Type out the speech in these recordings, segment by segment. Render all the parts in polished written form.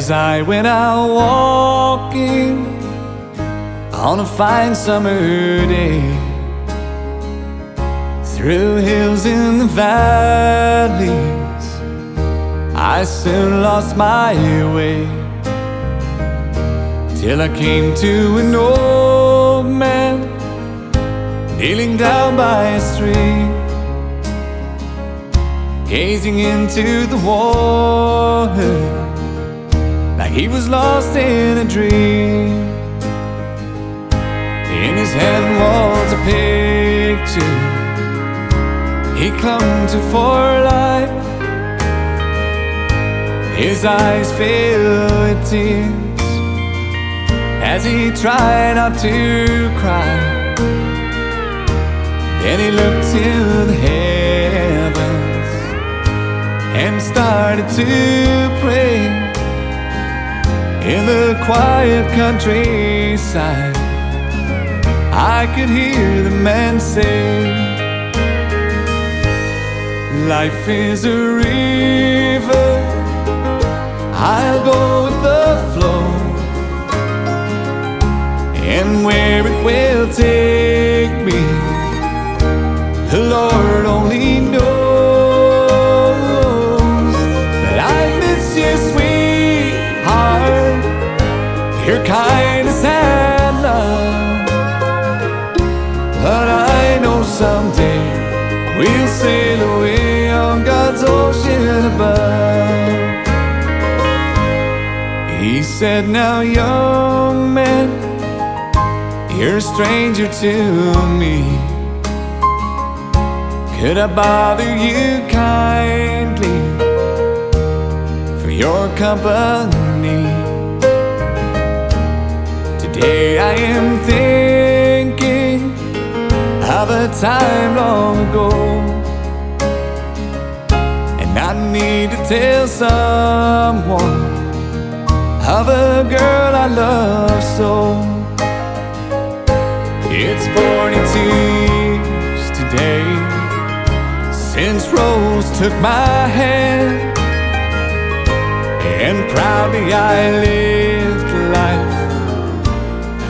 As I went out walking on a fine summer day, through hills in the valleys, I soon lost my way, till I came to an old man kneeling down by a stream, gazing into the water like he was lost in a dream. In his hand was a picture he clung to for life. His eyes filled with tears as he tried not to cry. Then he looked to the heavens and started to pray. In the quiet countryside, I could hear the man say, life is a river, I'll go with the flow, and where it will take me, the Lord only knows. But I miss you, sweetheart, your kindness and love. But I know someday we'll sail away on God's ocean above. He said, now young man, you're a stranger to me. Could I bother you kindly for your company? Today I am thinking of a time long ago, and I need to tell someone of a girl I love so. It's 42 years today since Rose took my hand, and proudly I lived life,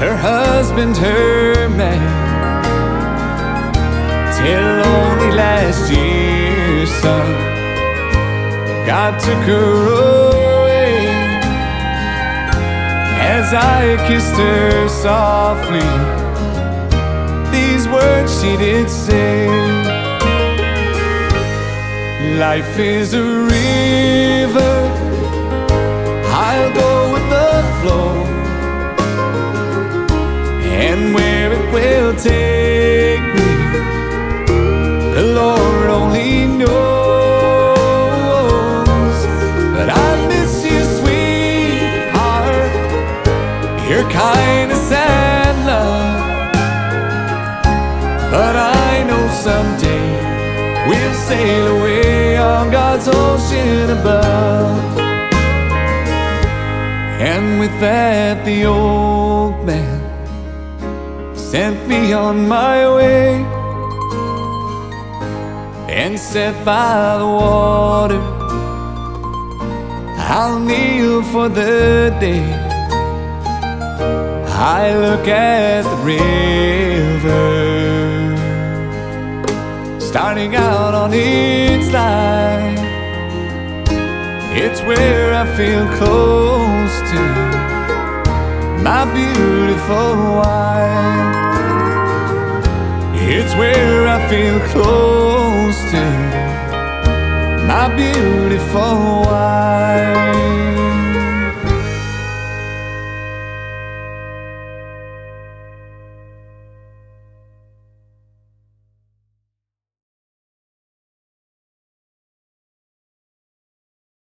her husband, her man, till only last year, son, God took her away. As I kissed her softly, these words she did say, life is a river, I'll go with the flow, and where it will take me, the Lord only knows. But I miss you, sweetheart, your kindness and love. But I know someday we'll sail away on God's ocean above. And with that the old man sent me on my way, and said, by the water I'll kneel for the day. I look at the river starting out on its line. It's where I feel close to my beautiful wife. It's where I feel close to my beautiful wife.